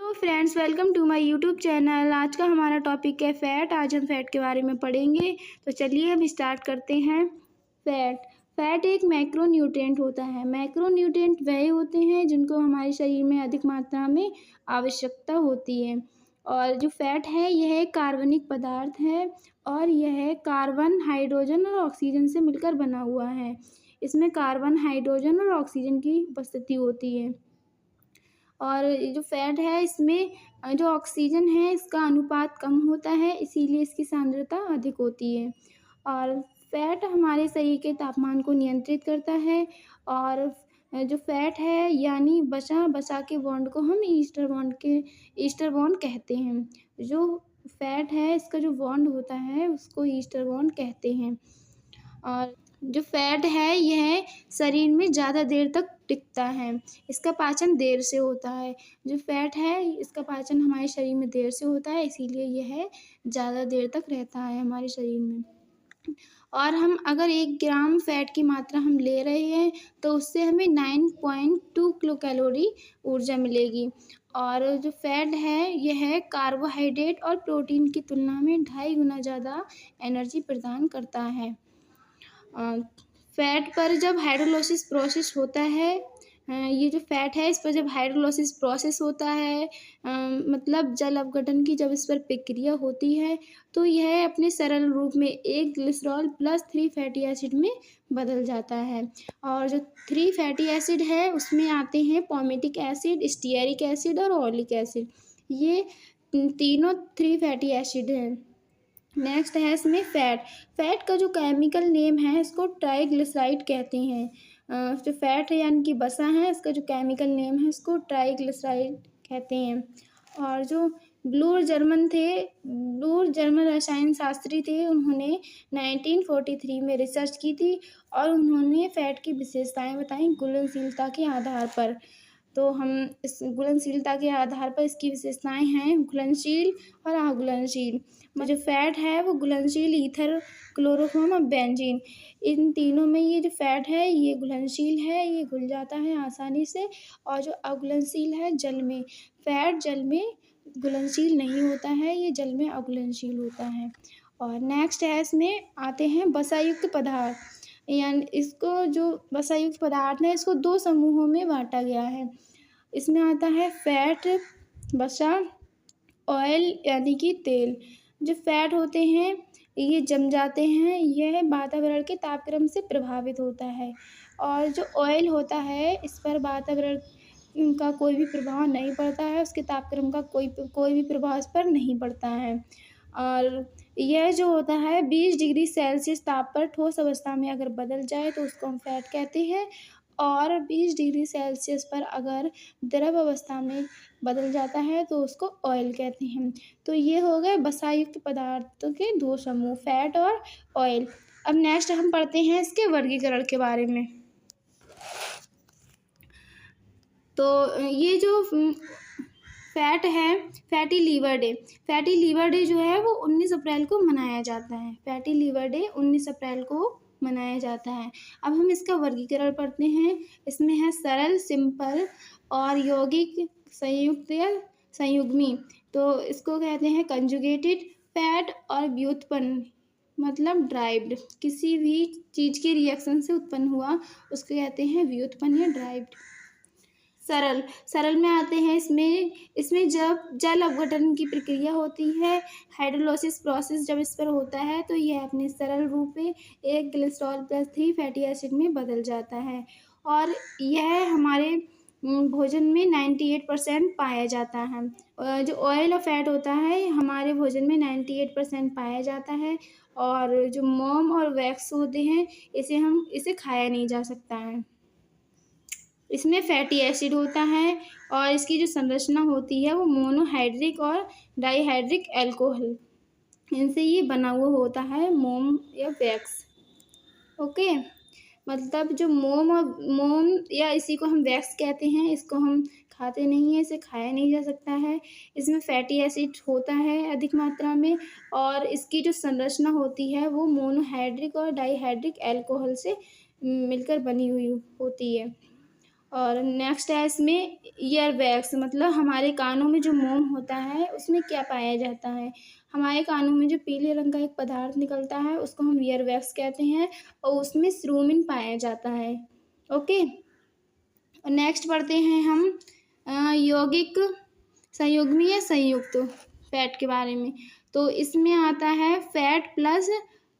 Hello friends, welcome to my YouTube channel. आज का हमारा टॉपिक है फ़ैट। आज हम फ़ैट के बारे में पढ़ेंगे। तो चलिए हम स्टार्ट करते हैं। फ़ैट एक मैक्रो न्यूट्रिएंट होता है। मैक्रो न्यूट्रिएंट वह होते हैं जिनको हमारे शरीर में अधिक मात्रा में आवश्यकता होती है। और जो फ़ैट है यह एक कार्बनिक पदार्थ है और यह कार्बन, हाइड्रोजन और ऑक्सीजन से मिलकर बना हुआ है। इसमें कार्बन, हाइड्रोजन और ऑक्सीजन की उपस्थिति होती है। और जो फ़ैट है इसमें जो ऑक्सीजन है इसका अनुपात कम होता है, इसीलिए इसकी सांद्रता अधिक होती है। और फ़ैट हमारे शरीर के तापमान को नियंत्रित करता है। और जो फ़ैट है यानी वसा के बॉन्ड को हम ईस्टर बॉन्ड कहते हैं। जो फ़ैट है इसका जो बॉन्ड होता है उसको ईस्टर बॉन्ड कहते हैं। और जो फ़ैट है यह शरीर में ज़्यादा देर तक टिकता है। इसका पाचन देर से होता है। जो फ़ैट है इसका पाचन हमारे शरीर में देर से होता है, इसीलिए यह ज़्यादा देर तक रहता है हमारे शरीर में। और हम अगर 1 ग्राम फ़ैट की मात्रा हम ले रहे हैं तो उससे हमें 9.2 किलो कैलोरी ऊर्जा मिलेगी। और जो फ़ैट है यह कार्बोहाइड्रेट और प्रोटीन की तुलना में 2.5 गुना ज़्यादा एनर्जी प्रदान करता है। फ़ैट पर जब हाइड्रोलाइसिस प्रोसेस होता है, ये जो फ़ैट है इस पर जब हाइड्रोलाइसिस प्रोसेस होता है, मतलब जल अपघटन की जब इस पर प्रक्रिया होती है तो यह अपने सरल रूप में एक ग्लिसरॉल प्लस 3 फैटी एसिड में बदल जाता है। और जो 3 फैटी एसिड है उसमें आते हैं पॉमेटिक एसिड, स्टीयरिक एसिड और ओलिक एसिड। ये तीनों 3 फैटी एसिड हैं। नेक्स्ट है इसमें फ़ैट का जो केमिकल नेम है इसको ट्राइग्लिसराइड कहते हैं। जो फ़ैट है यानी कि वसा है इसका जो केमिकल नेम है इसको ट्राइग्लिसराइड कहते हैं। और जो ब्लूर जर्मन रसायन शास्त्री थे, उन्होंने 1943 में रिसर्च की थी और उन्होंने फ़ैट की विशेषताएं बताई घुलनशीलता के आधार पर। तो हम इस घुलनशीलता के आधार पर इसकी विशेषताएं हैं घुलनशील और अघुलनशील। जो फ़ैट है वो घुलनशील, ईथर, क्लोरोफॉर्म और बेंजीन, इन तीनों में ये जो फ़ैट है ये घुलनशील है, ये घुल जाता है आसानी से। और जो अघुलनशील है जल में, फ़ैट जल में घुलनशील नहीं होता है, ये जल में अघुलनशील होता है। और नेक्स्ट है इसमें आते हैं वसायुक्त पदार्थ। यानी इसको जो वसायुक्त पदार्थ है इसको 2 समूहों में बांटा गया है। इसमें आता है फ़ैट, वसा, ऑयल यानी कि तेल। जो फ़ैट होते हैं ये जम जाते हैं, यह वातावरण के तापक्रम से प्रभावित होता है। और जो ऑयल होता है इस पर वातावरण का कोई भी प्रभाव नहीं पड़ता है, उसके तापक्रम का कोई भी प्रभाव इस पर नहीं पड़ता है। और यह जो होता है 20 डिग्री सेल्सियस ताप पर ठोस अवस्था में अगर बदल जाए तो उसको हम फ़ैट कहते हैं। और 20 डिग्री सेल्सियस पर अगर द्रव अवस्था में बदल जाता है तो उसको ऑयल कहते हैं। तो ये हो गए वसायुक्त पदार्थों के 2 समूह, फ़ैट और ऑयल। अब नेक्स्ट हम पढ़ते हैं इसके वर्गीकरण के बारे में। तो ये जो फ़ैट है, फैटी लीवर डे जो है वो 19 अप्रैल को मनाया जाता है। फैटी लीवर डे 19 अप्रैल को मनाया जाता है। अब हम इसका वर्गीकरण पढ़ते हैं। इसमें है सरल, सिंपल और यौगिक, संयुक्त या संयुग्मी। तो इसको कहते हैं कंजुगेटेड फ़ैट। और व्युत्पन्न मतलब ड्राइव्ड, किसी भी चीज़ के रिएक्शन से उत्पन्न हुआ उसको कहते हैं व्युत्पन्न या ड्राइव्ड। सरल में आते हैं इसमें जब जल अपघटन की प्रक्रिया होती है, हाइड्रोलाइसिस प्रोसेस जब इस पर होता है तो यह अपने सरल रूप में एक ग्लिसरॉल प्लस 3 फैटी एसिड में बदल जाता है। और यह हमारे भोजन में 98% पाया जाता है। जो ऑयल और फ़ैट होता है हमारे भोजन में 98% पाया जाता है। और जो मोम और वैक्स होते हैं इसे खाया नहीं जा सकता है। इसमें फैटी एसिड होता है और इसकी जो संरचना होती है वो मोनोहाइड्रिक और डाइहाइड्रिक अल्कोहल, इनसे ये बना हुआ होता है मोम या वैक्स। ओके, मतलब जो मोम या इसी को हम वैक्स कहते हैं, इसको हम खाते नहीं हैं, इसे खाया नहीं जा सकता है। इसमें फैटी एसिड होता है अधिक मात्रा में और इसकी जो संरचना होती है वो मोनोहाइड्रिक और डाइहाइड्रिक अल्कोहल से मिलकर बनी हुई होती है। और नेक्स्ट है इसमें ईयर वैक्स, मतलब हमारे कानों में जो मोम होता है उसमें क्या पाया जाता है। हमारे कानों में जो पीले रंग का एक पदार्थ निकलता है उसको हम ईयर वैक्स कहते हैं और उसमें स्ट्रूमिन पाया जाता है। ओके, और नेक्स्ट पढ़ते हैं हम यौगिक संयुग्मी या संयुक्त फैट के बारे में। तो इसमें आता है फैट प्लस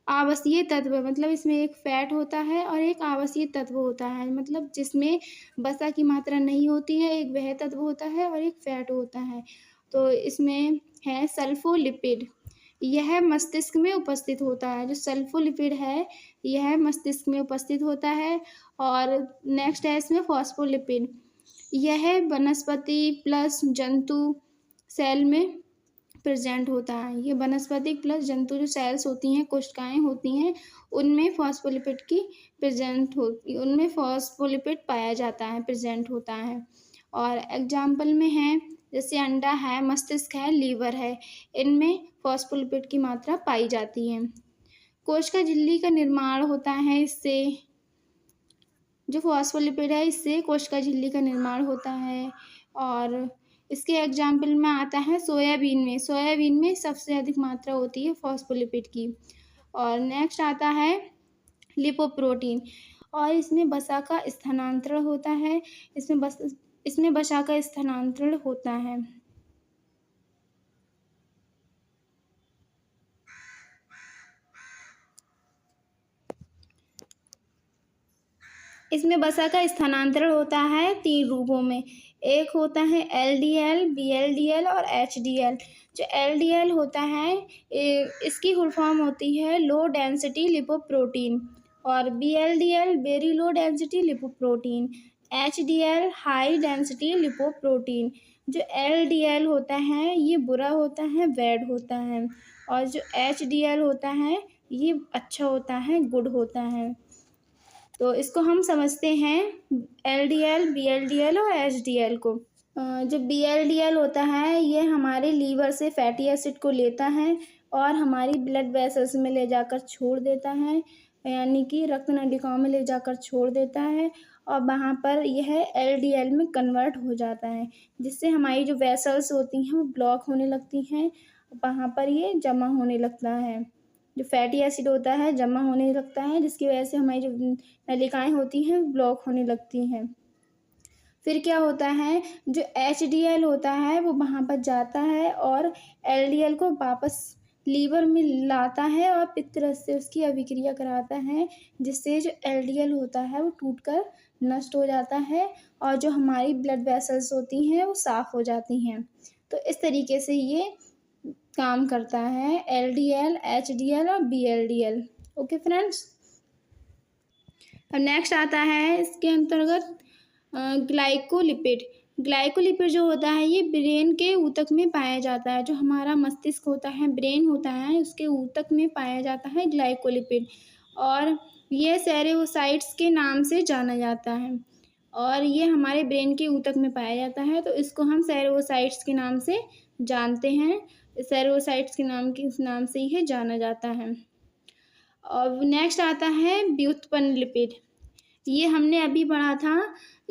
आवासीय तत्व, मतलब इसमें एक फैट होता है और एक आवासीय तत्व होता है, मतलब जिसमें वसा की मात्रा नहीं होती है, एक वह तत्व होता है और एक फैट होता है। तो इसमें है सल्फोलिपिड, यह मस्तिष्क में उपस्थित होता है। जो सल्फोलिपिड है यह मस्तिष्क में उपस्थित होता है। और नेक्स्ट है इसमें फॉस्फोलिपिड, यह वनस्पति प्लस जंतु सेल में प्रेजेंट होता है। ये वनस्पतिक प्लस जंतु जो सेल्स होती हैं, कोशिकाएं होती हैं, उनमें फॉस्फोलिपिड की प्रेजेंट होती, उनमें फॉस्फोलिपिड पाया जाता है, प्रेजेंट होता है। और एग्जाम्पल में है जैसे अंडा है, मस्तिष्क है, लीवर है, इनमें फॉस्फोलिपिड की मात्रा पाई जाती है। कोशिका झिल्ली का निर्माण होता है इससे, जो फॉस्फोलिपिड है इससे कोशिका झिल्ली का निर्माण होता है। और इसके एग्जाम्पल में आता है सोयाबीन में, सोयाबीन में सबसे अधिक मात्रा होती है फॉस्फोलिपिड की। और नेक्स्ट आता है लिपोप्रोटीन, और इसमें वसा का स्थानांतरण होता है, इसमें वसा का स्थानांतरण होता है। इसमें वसा का स्थानांतरण होता है 3 रूपों में, एक होता है LDL, VLDL और HDL। जो LDL होता है इसकी फुल फॉर्म होती है लो डेंसिटी लिपोप्रोटीन, और VLDL very low density lipoprotein, HDL high density lipoprotein. जो LDL होता है ये बुरा होता है, बैड होता है, और जो HDL होता है ये अच्छा होता है, गुड होता है। तो इसको हम समझते हैं LDL, VLDL और HDL को। जो VLDL होता है ये हमारे लीवर से फैटी एसिड को लेता है और हमारी ब्लड वेसल्स में ले जाकर छोड़ देता है, यानी कि रक्त नलिकाओं में ले जाकर छोड़ देता है, और वहाँ पर यह LDL में कन्वर्ट हो जाता है, जिससे हमारी जो वेसल्स होती हैं वो ब्लॉक होने लगती हैं, वहाँ पर ये जमा होने लगता है। जो फैटी एसिड होता है जमा होने लगता है, जिसकी वजह से हमारी जो नलिकाएं होती हैं ब्लॉक होने लगती हैं। फिर क्या होता है, जो HDL होता है वो वहाँ पर जाता है और LDL को वापस लीवर में लाता है और पित्त रस से उसकी अभिक्रिया कराता है, जिससे जो LDL होता है वो टूटकर नष्ट हो जाता है और जो हमारी ब्लड वेसल्स होती हैं वो साफ़ हो जाती हैं। तो इस तरीके से ये काम करता है LDL, HDL और VLDL। ओके फ्रेंड्स, अब नेक्स्ट आता है इसके अंतर्गत ग्लाइकोलिपिड। ग्लाइकोलिपिड जो होता है ये ब्रेन के ऊतक में पाया जाता है। जो हमारा मस्तिष्क होता है, ब्रेन होता है, उसके ऊतक में पाया जाता है ग्लाइकोलिपिड, और ये सेरेओसाइट्स के नाम से जाना जाता है, और ये हमारे ब्रेन के ऊतक में पाया जाता है, तो इसको हम सेरेओसाइट्स के नाम से जानते हैं। सेरेओसाइट्स के नाम से ही जाना जाता है। और नेक्स्ट आता है व्युत्पन्न लिपिड, ये हमने अभी पढ़ा था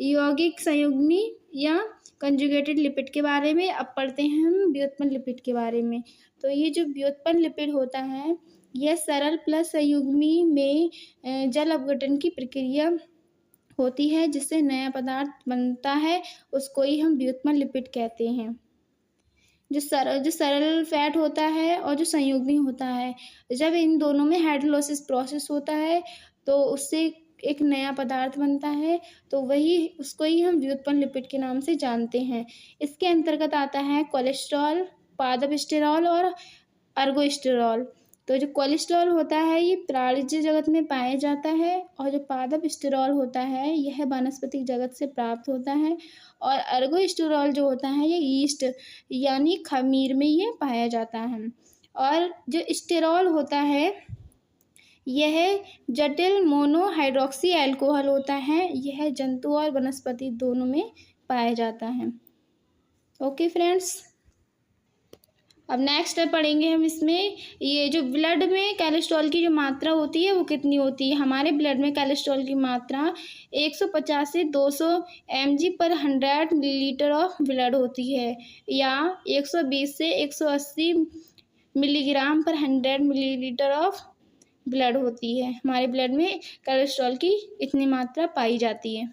यौगिक संयुग्मी या कंजुगेटेड लिपिड के बारे में। अब पढ़ते हैं हम व्युत्पन्न लिपिड के बारे में। तो ये जो व्युत्पन्न लिपिड होता है यह सरल प्लस संयुग्मी में जल अपघटन की प्रक्रिया होती है, जिससे नया पदार्थ बनता है, उसको ही हम व्युत्पन्न लिपिड कहते हैं। जो सरल फैट होता है और जो संयुग्मी होता है, जब इन दोनों में हाइड्रोलाइसिस प्रोसेस होता है तो उससे एक नया पदार्थ बनता है, तो वही उसको ही हम व्युत्पन्न लिपिड के नाम से जानते हैं। इसके अंतर्गत आता है कोलेस्ट्रॉल, पादप स्टेरॉल और अर्गोस्टेरॉल। तो जो कोलेस्ट्रॉल होता है ये प्राणिज जगत में पाया जाता है, और जो पादप स्टेरॉल होता है यह वनस्पतिक जगत से प्राप्त होता है, और अर्गोस्टेरॉल जो होता है ये ईस्ट यानी खमीर में ये पाया जाता है। और जो स्टेरॉल होता है यह जटिल मोनोहाइड्रॉक्सी अल्कोहल होता है, यह जंतु और वनस्पति दोनों में पाया जाता है। ओके फ्रेंड्स, अब नेक्स्ट पढ़ेंगे हम इसमें, ये जो ब्लड में कोलेस्ट्रॉल की जो मात्रा होती है वो कितनी होती है। हमारे ब्लड में कोलेस्ट्रॉल की मात्रा 150 से 200 mg पर 100 मिलीलीटर ऑफ ब्लड होती है, या 120 से 180 मिलीग्राम पर 100 मिलीलीटर ऑफ ब्लड होती है। हमारे ब्लड में कोलेस्ट्रॉल की इतनी मात्रा पाई जाती है।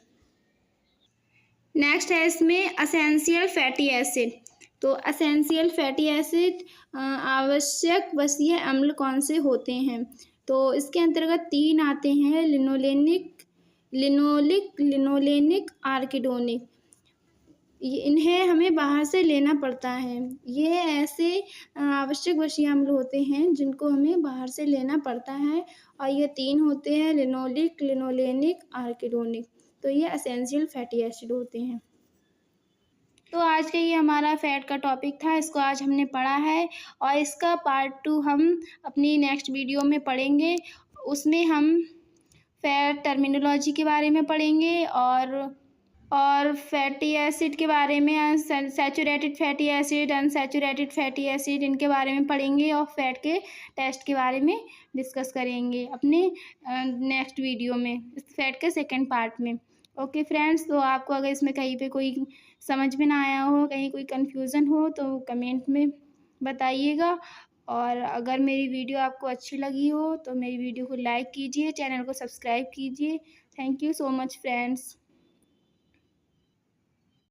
नेक्स्ट है इसमें असेंशियल फैटी एसिड। तो असेंशियल फैटी एसिड आवश्यक वसीय अम्ल कौन से होते हैं। तो इसके अंतर्गत 3 आते हैं, लिनोलेनिक, आर्किडोनिक। इन्हें हमें बाहर से लेना पड़ता है। ये ऐसे आवश्यक वसीय अम्ल होते हैं जिनको हमें बाहर से लेना पड़ता है, और ये 3 होते हैं, लिनोलेनिक, आर्किडोनिक। तो ये एसेंशियल फैटी एसिड होते हैं। तो आज का ये हमारा फैट का टॉपिक था, इसको आज हमने पढ़ा है, और इसका पार्ट 2 हम अपनी नेक्स्ट वीडियो में पढ़ेंगे। उसमें हम फैट टर्मिनोलॉजी के बारे में पढ़ेंगे, और फैटी एसिड के बारे में, saturated fatty acid, unsaturated fatty acid, इनके बारे में पढ़ेंगे, और फैट के टेस्ट के बारे में डिस्कस करेंगे अपने नेक्स्ट वीडियो में, फैट के सेकंड पार्ट में। ओके फ्रेंड्स, तो आपको अगर इसमें कहीं पे कोई समझ में ना आया हो, कहीं कोई कन्फ्यूज़न हो, तो कमेंट में बताइएगा। और अगर मेरी वीडियो आपको अच्छी लगी हो तो मेरी वीडियो को लाइक कीजिए, चैनल को सब्सक्राइब कीजिए। Thank you so much friends.